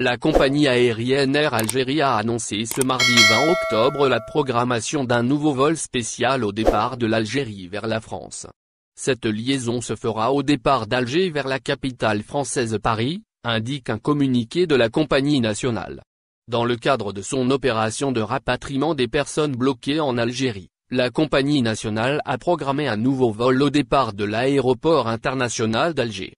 La compagnie aérienne Air Algérie a annoncé ce mardi 20 octobre la programmation d'un nouveau vol spécial au départ de l'Algérie vers la France. Cette liaison se fera au départ d'Alger vers la capitale française Paris, indique un communiqué de la compagnie nationale. Dans le cadre de son opération de rapatriement des personnes bloquées en Algérie, la compagnie nationale a programmé un nouveau vol au départ de l'aéroport international d'Alger.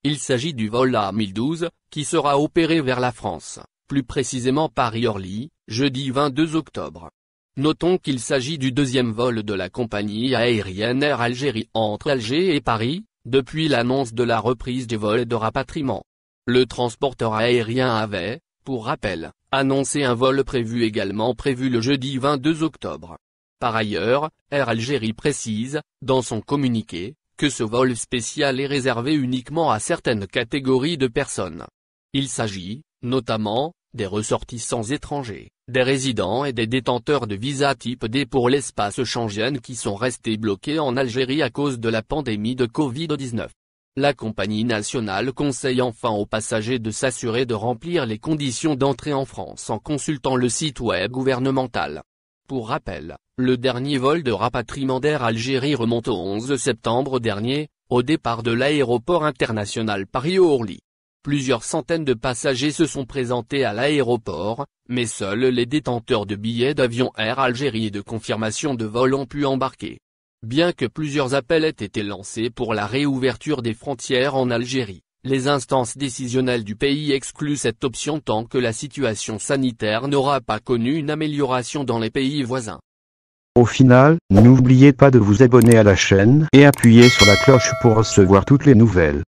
Il s'agit du vol A1012, qui sera opéré vers la France, plus précisément Paris-Orly, jeudi 22 octobre. Notons qu'il s'agit du deuxième vol de la compagnie aérienne Air Algérie entre Alger et Paris, depuis l'annonce de la reprise des vols de rapatriement. Le transporteur aérien avait, pour rappel, annoncé un vol prévu le jeudi 22 octobre. Par ailleurs, Air Algérie précise, dans son communiqué, que ce vol spécial est réservé uniquement à certaines catégories de personnes. Il s'agit, notamment, des ressortissants étrangers, des résidents et des détenteurs de visa type D pour l'espace Schengen qui sont restés bloqués en Algérie à cause de la pandémie de Covid-19. La compagnie nationale conseille enfin aux passagers de s'assurer de remplir les conditions d'entrée en France en consultant le site web gouvernemental. Pour rappel, le dernier vol de rapatriement d'Air Algérie remonte au 11 septembre dernier, au départ de l'aéroport international Paris-Orly. Plusieurs centaines de passagers se sont présentés à l'aéroport, mais seuls les détenteurs de billets d'avion Air Algérie et de confirmation de vol ont pu embarquer. Bien que plusieurs appels aient été lancés pour la réouverture des frontières en Algérie, les instances décisionnelles du pays excluent cette option tant que la situation sanitaire n'aura pas connu une amélioration dans les pays voisins. Au final, n'oubliez pas de vous abonner à la chaîne et appuyer sur la cloche pour recevoir toutes les nouvelles.